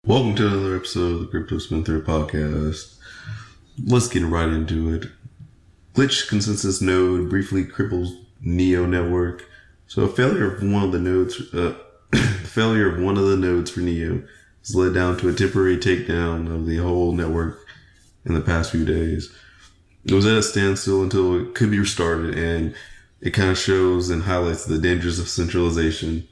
Welcome to another episode of the Crypto Spin Through podcast. Let's get right into it. Glitch consensus node briefly cripples Neo network. So a failure of one of the nodes, for Neo has led down to a temporary takedown of the whole network in the past few days. It was at a standstill until it could be restarted, and it kind of shows and highlights the dangers of centralization.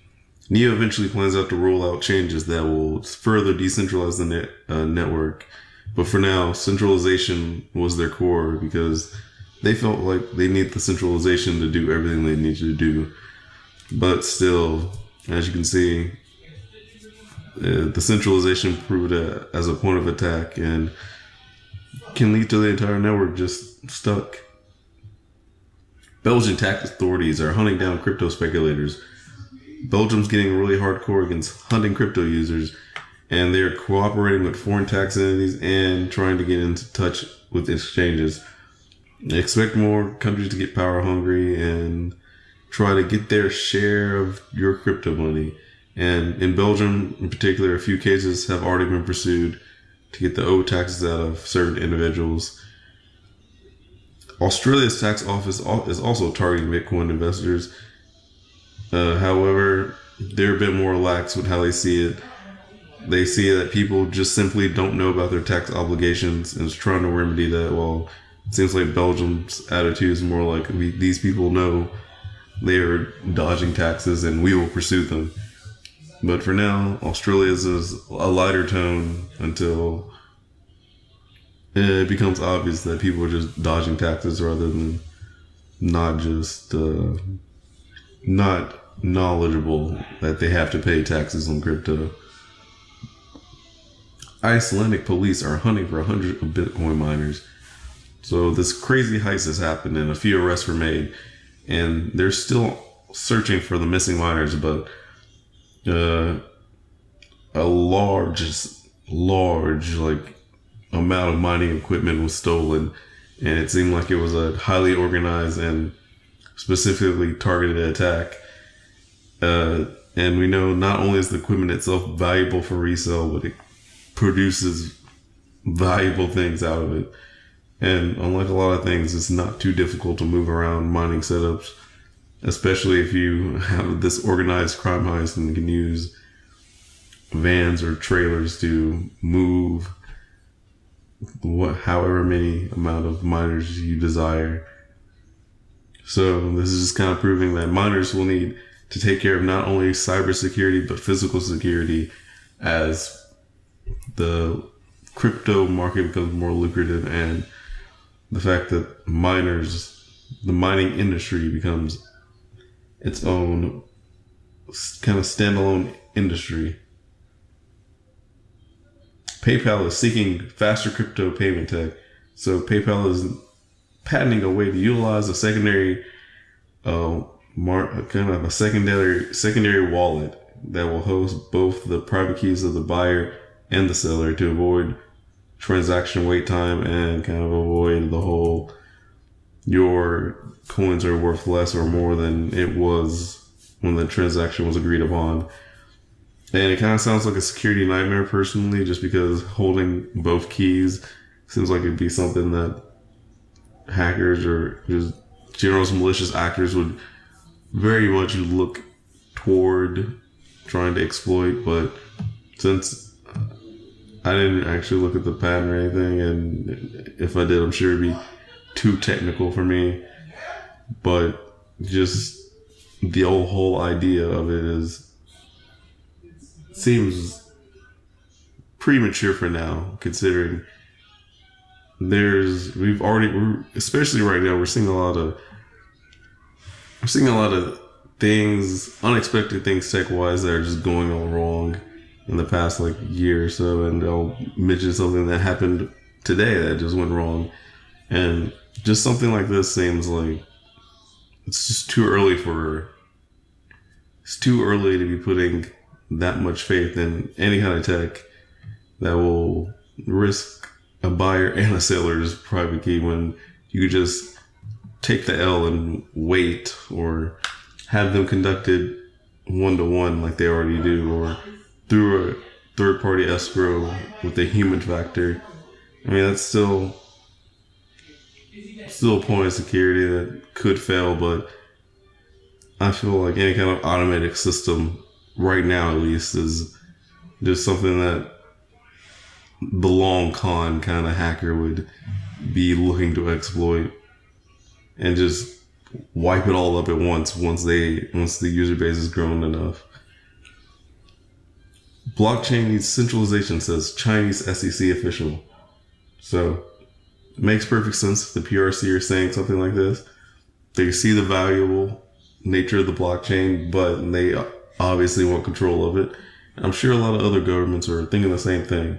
Neo eventually plans out to roll out changes that will further decentralize the network. But for now, centralization was their core because they felt like they need the centralization to do everything they need to do. But still, as you can see, the centralization proved as a point of attack and can lead to the entire network just stuck. Belgian tax authorities are hunting down crypto speculators. Belgium's getting really hardcore against hunting crypto users, and they're cooperating with foreign tax entities and trying to get into touch with exchanges. They expect more countries to get power hungry and try to get their share of your crypto money. And in Belgium, in particular, a few cases have already been pursued to get the owed taxes out of certain individuals. Australia's tax office is also targeting Bitcoin investors. However, they're a bit more lax with how they see it. They see that people just simply don't know about their tax obligations and is trying to remedy that. Well, it seems like Belgium's attitude is more like these people know they are dodging taxes and we will pursue them. But for now, Australia's is a lighter tone until it becomes obvious that people are just dodging taxes rather than not knowledgeable that they have to pay taxes on crypto. Icelandic police are hunting for hundreds of Bitcoin miners. So this crazy heist has happened and a few arrests were made, and they're still searching for the missing miners, but a large amount of mining equipment was stolen, and it seemed like it was a highly organized and specifically targeted attack. And we know not only is the equipment itself valuable for resale, but it produces valuable things out of it. And unlike a lot of things, it's not too difficult to move around mining setups, especially if you have this organized crime heist and can use vans or trailers to move however many amount of miners you desire. So this is just kind of proving that miners will need to take care of not only cybersecurity but physical security as the crypto market becomes more lucrative, and the fact that the mining industry becomes its own kind of standalone industry. PayPal is seeking faster crypto payment tech. So PayPal is patenting a way to utilize a secondary secondary wallet that will host both the private keys of the buyer and the seller to avoid transaction wait time and kind of avoid the whole your coins are worth less or more than it was when the transaction was agreed upon. And it kind of sounds like a security nightmare personally, just because holding both keys seems like it'd be something that hackers or just general malicious actors would very much look toward trying to exploit. But since I didn't actually look at the patent or anything, and if I did, I'm sure it'd be too technical for me. But just the whole idea of it seems premature for now, considering especially right now, we're seeing a lot of things, unexpected things tech-wise that are just going all wrong in the past year or so. And I'll mention something that happened today that just went wrong. And just something like this seems like it's just too early to be putting that much faith in any kind of tech that will risk a buyer and a seller's private key when you could just take the L and wait, or have them conducted one-to-one like they already do, or through third-party escrow with the human factor. I mean, that's still a point of security that could fail, but I feel like any kind of automatic system, right now at least, is just something that the long con kind of hacker would be looking to exploit and just wipe it all up at once the user base is grown enough. Blockchain needs centralization, says Chinese SEC official. So it makes perfect sense if the PRC are saying something like this. They see the valuable nature of the blockchain, but they obviously want control of it. I'm sure a lot of other governments are thinking the same thing.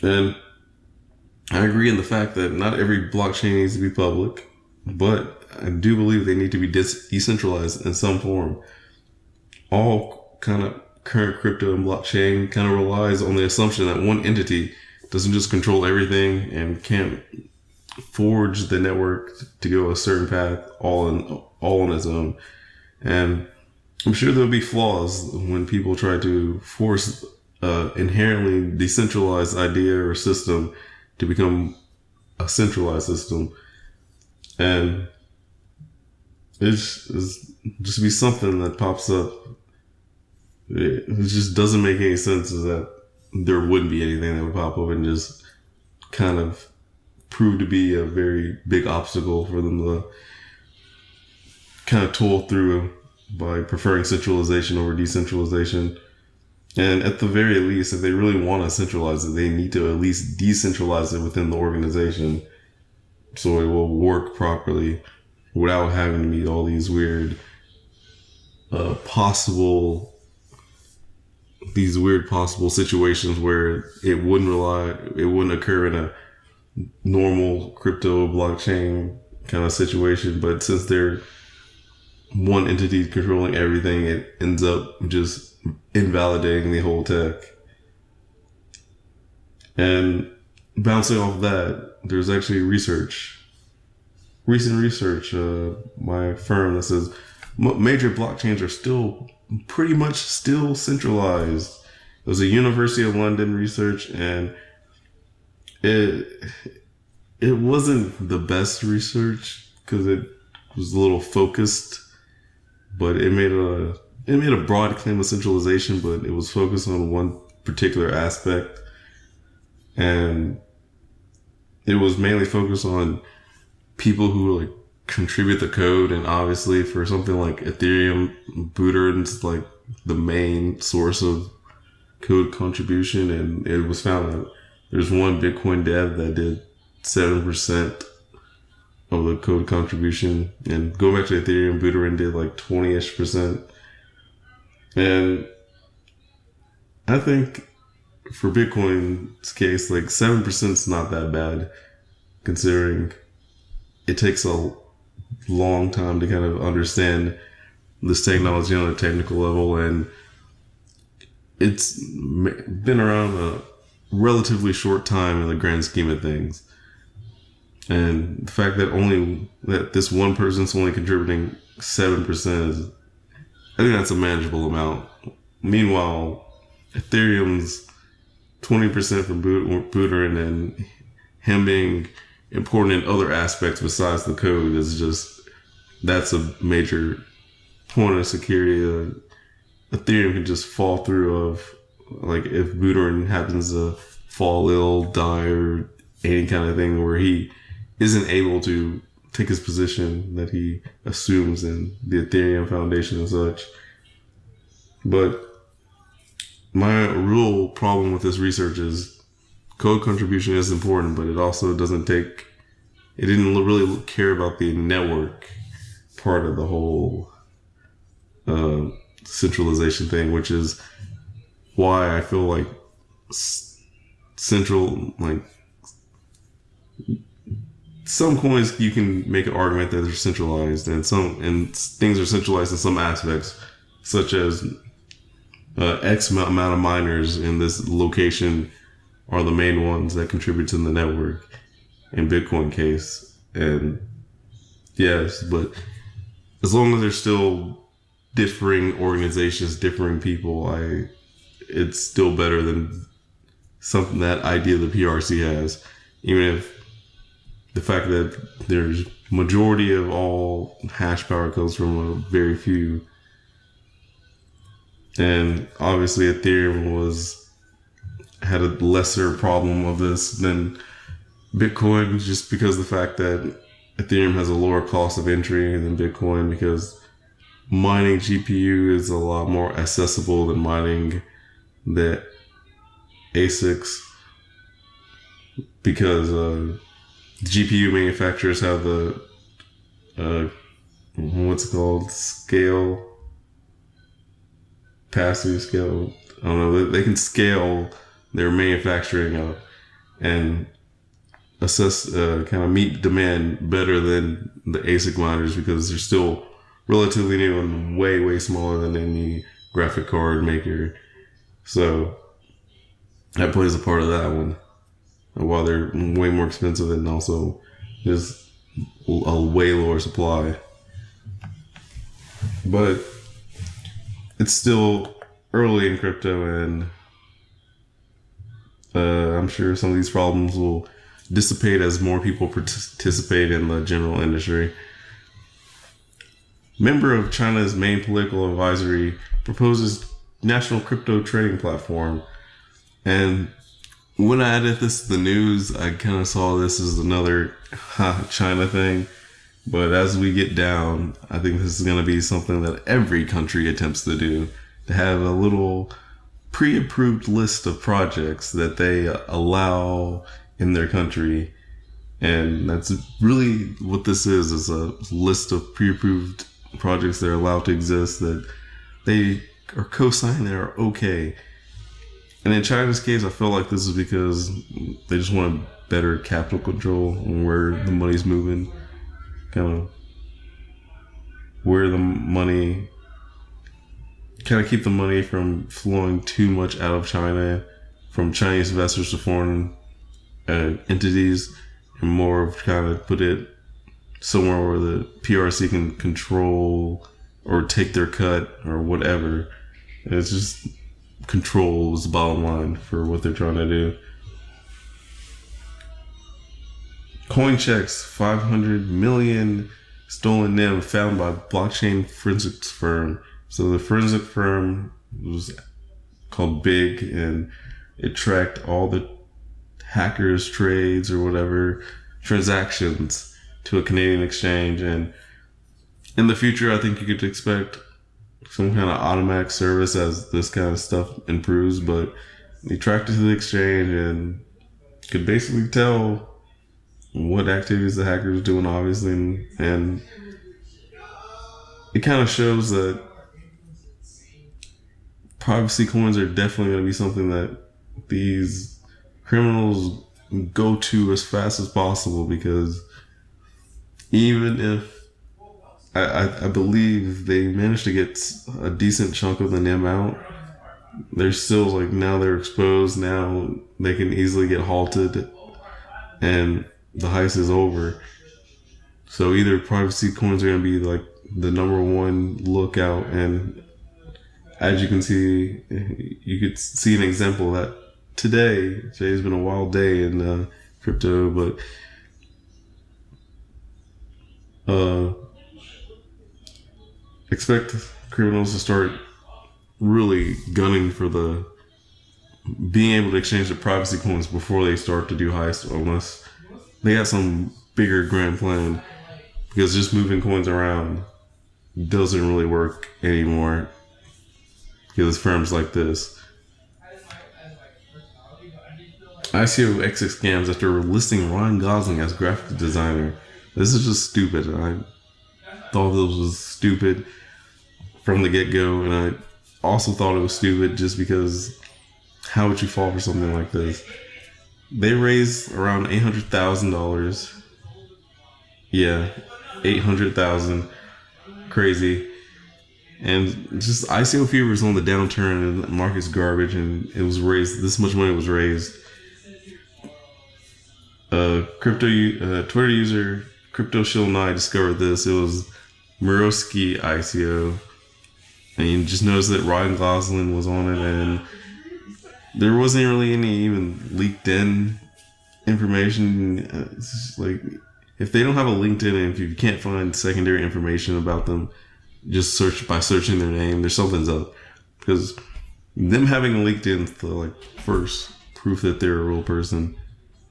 And I agree in the fact that not every blockchain needs to be public, but I do believe they need to be decentralized in some form. All kind of current crypto and blockchain kind of relies on the assumption that one entity doesn't just control everything and can't forge the network to go a certain path all on its own. And I'm sure there'll be flaws when people try to force inherently decentralized idea or system to become a centralized system. And it's just be something that pops up. It just doesn't make any sense that there wouldn't be anything that would pop up and just kind of prove to be a very big obstacle for them to kind of toil through by preferring centralization over decentralization. And at the very least, if they really want to centralize it, they need to at least decentralize it within the organization so it will work properly without having to meet all these weird possible situations where it wouldn't occur in a normal crypto blockchain kind of situation. But since they're one entity controlling everything, it ends up just invalidating the whole tech. And bouncing off that, there's actually recent research by a firm that says major blockchains are still pretty much still centralized. It was a University of London research, and it wasn't the best research because it was a little focused, but it made a broad claim of centralization, but it was focused on one particular aspect, and it was mainly focused on people who like contribute the code. And obviously for something like Ethereum, Buterin's like the main source of code contribution, and it was found that there's one Bitcoin dev that did 7% of the code contribution, and going back to Ethereum, Buterin did like 20-ish%. And I think for Bitcoin's case, like 7% is not that bad, considering it takes a long time to kind of understand this technology on a technical level, and it's been around a relatively short time in the grand scheme of things. And the fact that this one person's only contributing 7% is, I think that's a manageable amount. Meanwhile, Ethereum's 20% from Buterin, and him being important in other aspects besides the code that's a major point of security. Ethereum can just fall through of, like, if Buterin happens to fall ill, die, or any kind of thing where he isn't able to take his position that he assumes in the Ethereum Foundation and such. But my real problem with this research is code contribution is important, but it also didn't really care about the network part of the whole centralization thing, which is why I feel like some coins you can make an argument that they're centralized, and things are centralized in some aspects, such as X amount of miners in this location are the main ones that contribute to the network in Bitcoin case. And yes, but as long as there's still differing organizations, differing people, it's still better than something that idea the PRC has. Even if the fact that there's majority of all hash power comes from a very few. And obviously Ethereum had a lesser problem of this than Bitcoin, just because of the fact that Ethereum has a lower cost of entry than Bitcoin, because mining GPU is a lot more accessible than mining the ASICs, because GPU manufacturers have the what's it called, capacity scale. I don't know. They can scale their manufacturing up and assess, kind of meet demand better than the ASIC miners, because they're still relatively new and way smaller than any graphic card maker. So that plays a part of that one. And while they're way more expensive, and also just a way lower supply. But it's still early in crypto, and I'm sure some of these problems will dissipate as more people participate in the general industry. Member of China's main political advisory proposes national crypto trading platform. And when I added this to the news, I kind of saw this as another China thing. But as we get down, I think this is going to be something that every country attempts to do, to have a little pre-approved list of projects that they allow in their country. And that's really what this is a list of pre-approved projects that are allowed to exist, that they are co-signed, that are okay. And in China's case, I feel like this is because they just want better capital control on where the money's moving, kind of where the money, kind of keep the money from flowing too much out of China, from Chinese investors to foreign entities, and more of kind of put it somewhere where the PRC can control or take their cut or whatever. And it's just control is the bottom line for what they're trying to do. CoinChecks 500 million stolen NIM found by blockchain forensics firm. So the forensic firm was called Big, and it tracked all the hackers' trades or whatever transactions to a Canadian exchange. And in the future, I think you could expect some kind of automatic service as this kind of stuff improves. But they tracked it to the exchange and could basically tell what activities the hackers are doing, obviously, and it kind of shows that privacy coins are definitely going to be something that these criminals go to as fast as possible, because even if I believe they managed to get a decent chunk of the NIM out, they're still like, now they're exposed, now they can easily get halted and the heist is over. So either privacy coins are going to be like the number one lookout, and as you can see, you could see an example of that today's been a wild day in crypto, but expect criminals to start really gunning for the being able to exchange the privacy coins before they start to do heists, unless they have some bigger grand plan, because just moving coins around doesn't really work anymore because firms like this. ICO exit scams after listing Ryan Gosling as graphic designer. This is just stupid. I thought this was stupid from the get-go, and I also thought it was stupid just because how would you fall for something like this? They raised around $800,000. Yeah, $800,000. Crazy. And just ICO fever is on the downturn, and the market's garbage, and it was raised, this much money was raised. Twitter user Crypto Shill Nye discovered this. It was Muroski ICO, and you just noticed that Ryan Gosling was on it, and there wasn't really any even leaked in information. It's just like, if they don't have a LinkedIn and if you can't find secondary information about them, just searching their name, there's something's up. Because them having a LinkedIn is the like first proof that they're a real person,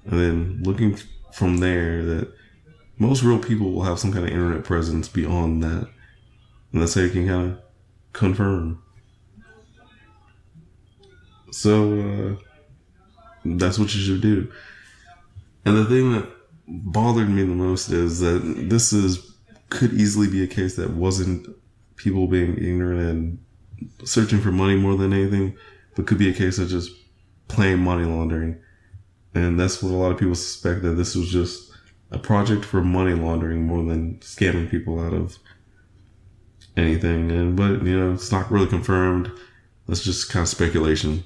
and then looking from there that most real people will have some kind of internet presence beyond that, and that's how you can kind of confirm. So that's what you should do. And the thing that bothered me the most is that could easily be a case that wasn't people being ignorant and searching for money more than anything, but could be a case of just plain money laundering. And that's what a lot of people suspect, that this was just a project for money laundering more than scamming people out of anything. But it's not really confirmed. That's just kind of speculation.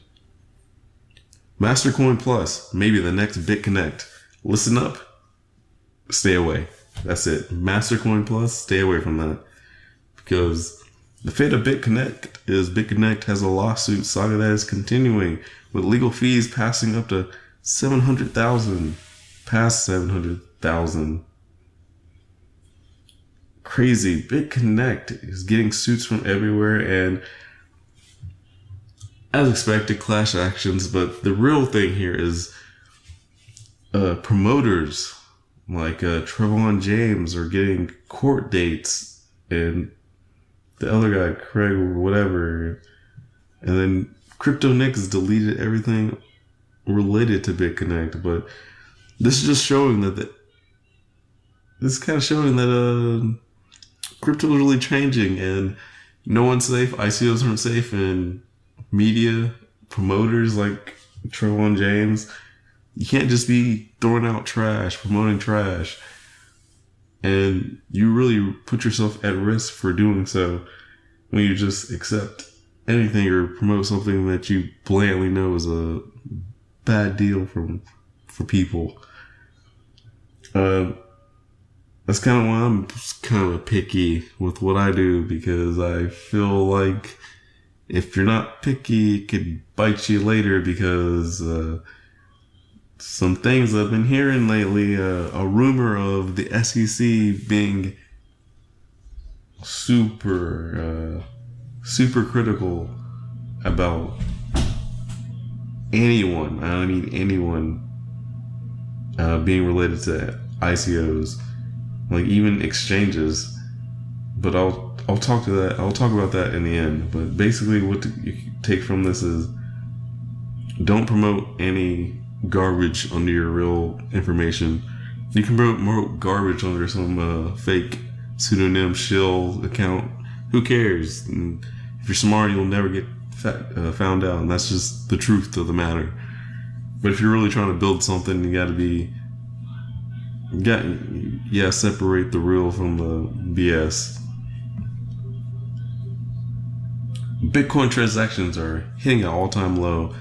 MasterCoin Plus, maybe the next Bitconnect. Listen up, stay away. That's it. MasterCoin Plus, stay away from that. Because the fate of Bitconnect is Bitconnect has a lawsuit saga that is continuing, with legal fees passing up to $700,000. Past $700,000. Crazy. Bitconnect is getting suits from everywhere, and as expected, class actions. But the real thing here is promoters like Trevon James are getting court dates, and the other guy, Craig or whatever, and then Crypto Nick has deleted everything related to Bitconnect. But this is just showing that crypto is really changing, and no one's safe. ICOs aren't safe, and media promoters like Trevon James, you can't just be throwing out trash, promoting trash, and you really put yourself at risk for doing so when you just accept anything or promote something that you blatantly know is a bad deal for people. That's kind of why I'm kind of picky with what I do, because I feel like if you're not picky, it could bite you later, because some things I've been hearing lately, a rumor of the SEC being super critical about anyone, I mean anyone, being related to ICOs, like even exchanges. But I'll talk about that in the end. But basically what you take from this is, don't promote any garbage under your real information. You can promote garbage under some fake pseudonym shill account. Who cares? And if you're smart, you'll never get found out, and that's just the truth of the matter. But if you're really trying to build something, you gotta separate the real from the BS. Bitcoin transactions are hitting an all-time low,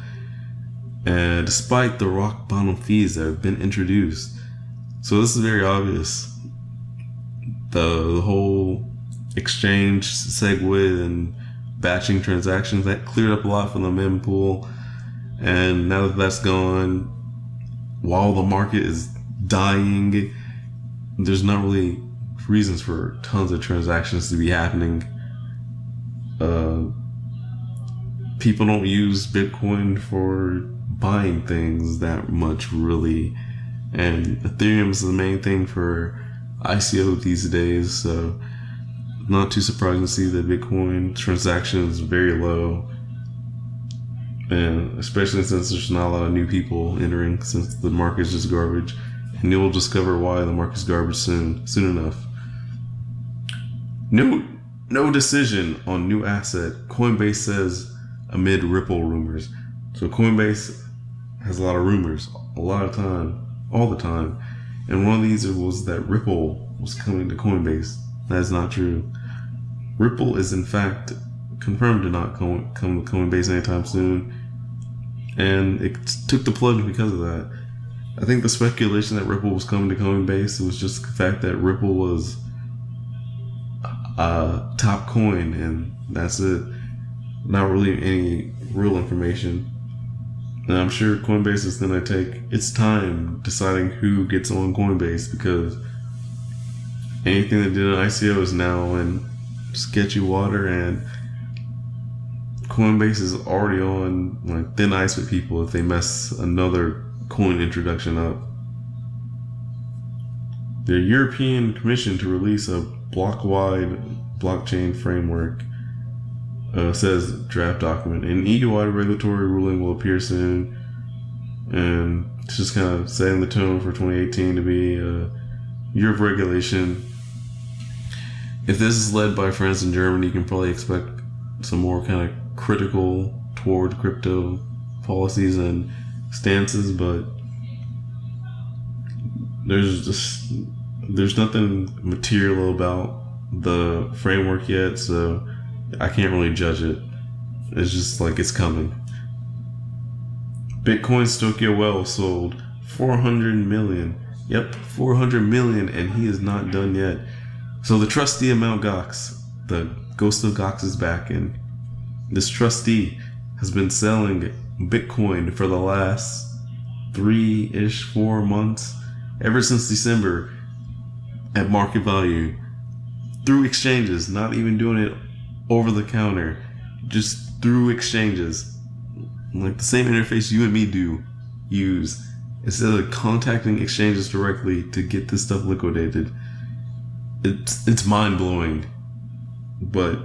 and despite the rock bottom fees that have been introduced. So this is very obvious. The whole exchange segue and batching transactions, that cleared up a lot from the mempool, and now that that's gone, while the market is dying, there's not really reasons for tons of transactions to be happening. People don't use Bitcoin for buying things that much, really, and Ethereum is the main thing for ICO these days, so not too surprising to see that Bitcoin transactions very low, and especially since there's not a lot of new people entering, since the market's just garbage. And you'll discover why the market's garbage soon enough. No decision on new asset, Coinbase says amid Ripple rumors. So Coinbase has a lot of rumors, a lot of time, all the time. And one of these was that Ripple was coming to Coinbase. That is not true. Ripple is in fact confirmed to not come to Coinbase anytime soon. And it took the plunge because of that. I think the speculation that Ripple was coming to Coinbase was just the fact that Ripple was a top coin, and that's it. Not really any real information. And I'm sure Coinbase is going to take its time deciding who gets on Coinbase, because anything that did an ICO is now in sketchy water, and Coinbase is already on like thin ice with people if they mess another coin introduction up. The European Commission to release a block-wide blockchain framework, says draft document. An EU-wide regulatory ruling will appear soon, and it's just kind of setting the tone for 2018 to be a year of regulation. If this is led by France and Germany, you can probably expect some more kind of critical toward crypto policies and stances, but there's nothing material about the framework yet, so I can't really judge it. It's just like it's coming. Bitcoin's Tokyo Well sold 400 million. Yep, 400 million, and he is not done yet. So the trustee of Mt. Gox, the ghost of Gox, is back, and this trustee has been selling Bitcoin for the last 4 months, ever since December, at market value, through exchanges, not even doing it over the counter, just through exchanges, like the same interface you and me use, instead of contacting exchanges directly to get this stuff liquidated. It's mind-blowing, but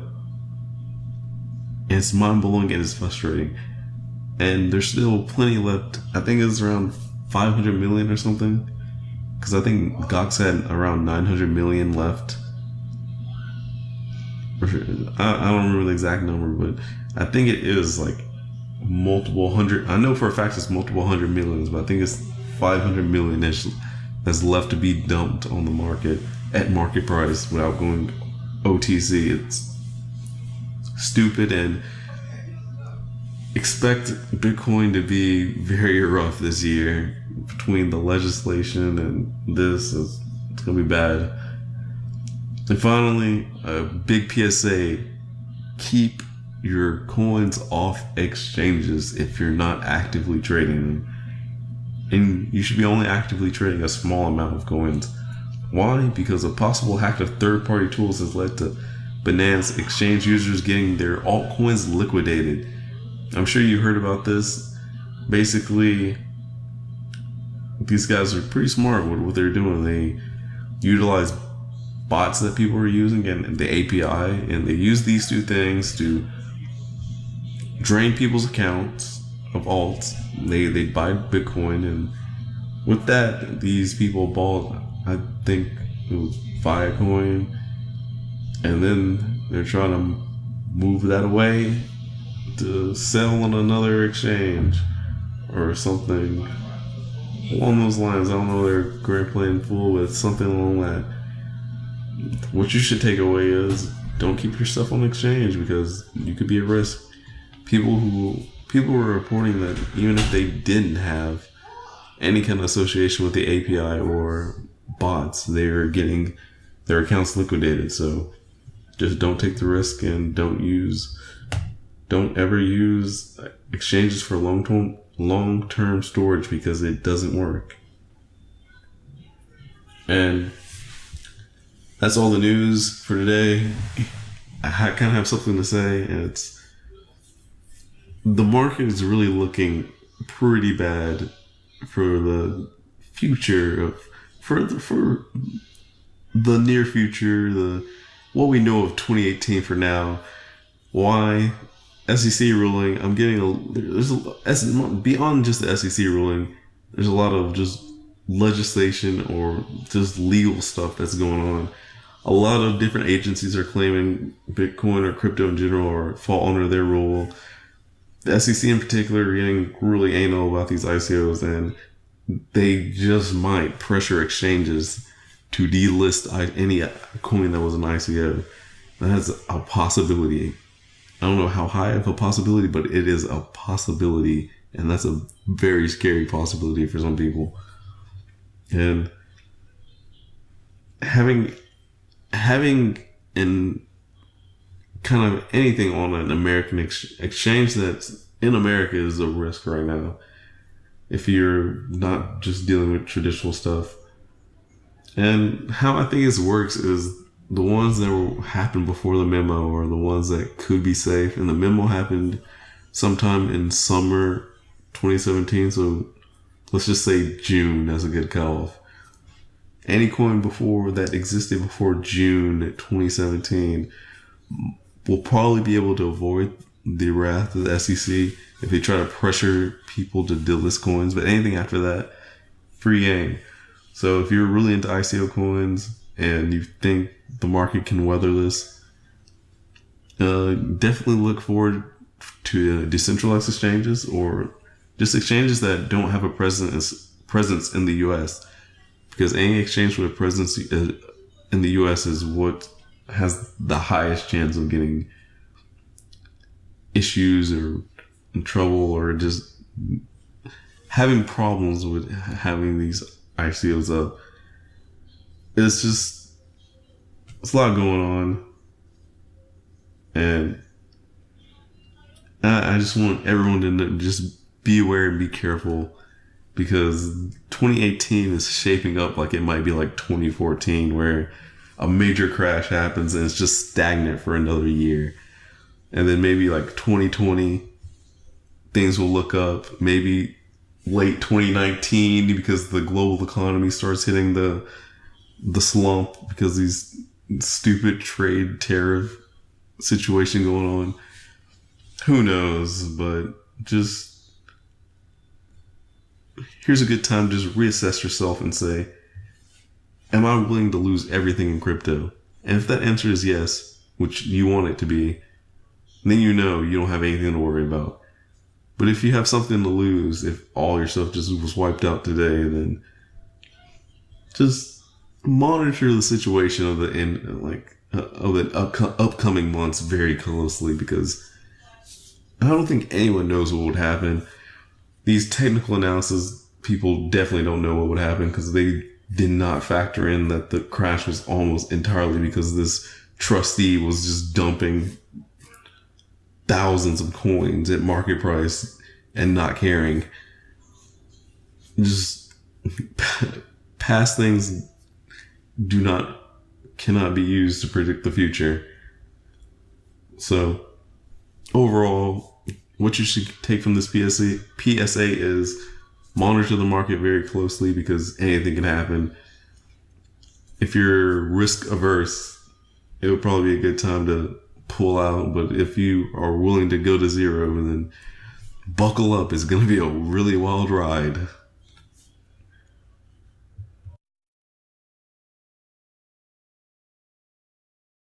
it's mind-blowing and it's frustrating, and there's still plenty left. I think it's around 500 million or something, because I think Gox had around 900 million left. I don't remember the exact number, but I think it is like multiple hundred. I know for a fact it's multiple hundred millions, but I think it's 500 million that's left to be dumped on the market at market price without going OTC. It's stupid, and expect Bitcoin to be very rough this year. Between the legislation and this, it's gonna be bad. And finally, a big PSA: keep your coins off exchanges if you're not actively trading them. And you should be only actively trading a small amount of coins. Why? Because a possible hack of third-party tools has led to Binance exchange users getting their altcoins liquidated. I'm sure you heard about this. Basically, these guys are pretty smart with what they're doing. They utilize bots that people are using and the API, and they use these two things to drain people's accounts of alts. They buy Bitcoin, and with that, these people bought, I think it was Filecoin, and then they're trying to move that away to sell on another exchange or something along those lines. I don't know their grand plan full, but something along that. What you should take away is don't keep your stuff on exchange, because you could be at risk. People were reporting that even if they didn't have any kind of association with the API or bots, they were getting their accounts liquidated. So just don't take the risk, and don't ever use exchanges for long-term storage, because it doesn't work. And that's all the news for today. I kind of have something to say, and it's the market is really looking pretty bad for the future of for the near future, what we know of 2018 for now. Why? SEC ruling. I'm getting beyond just the SEC ruling. There's a lot of just legislation or just legal stuff that's going on. A lot of different agencies are claiming Bitcoin or crypto in general or fall under their rule. The SEC in particular are getting really anal about these ICOs, and they just might pressure exchanges to delist any coin that was an ICO. That's a possibility. I don't know how high of a possibility, but it is a possibility, and that's a very scary possibility for some people. And having in kind of anything on an American exchange that's in America is a risk right now. if you're not just dealing with traditional stuff. And how I think it works is the ones that will happen before the memo are the ones that could be safe. And the memo happened sometime in summer 2017. So let's just say June as a good cutoff. Any coin before that existed before June 2017 will probably be able to avoid the wrath of the SEC if they try to pressure people to delist coins. But anything after that, free game. So if you're really into ICO coins and you think the market can weather this, definitely look forward to decentralized exchanges or just exchanges that don't have a presence in the US. Because any exchange with a presence in the US is what has the highest chance of getting issues or in trouble or just having problems with having these ICOs up. It's a lot going on. And I just want everyone to just be aware and be careful, because 2018 is shaping up like it might be like 2014, where a major crash happens and it's just stagnant for another year. And then maybe like 2020, things will look up. Maybe late 2019, because the global economy starts hitting the slump because these stupid trade tariff situation going on. Who knows? But just here's a good time to just reassess yourself and say, am I willing to lose everything in crypto? And if that answer is yes, which you want it to be, then you know you don't have anything to worry about. But if you have something to lose, if all your stuff just was wiped out today, then just monitor the situation of the end, of the upcoming months very closely, because I don't think anyone knows what would happen. These technical analysis people definitely don't know what would happen, because they did not factor in that the crash was almost entirely because this trustee was just dumping thousands of coins at market price and not caring. Just past things cannot be used to predict the future. So overall, what you should take from this PSA is monitor the market very closely, because anything can happen. If you're risk averse, it would probably be a good time to pull out. But if you are willing to go to zero, then buckle up. It's going to be a really wild ride.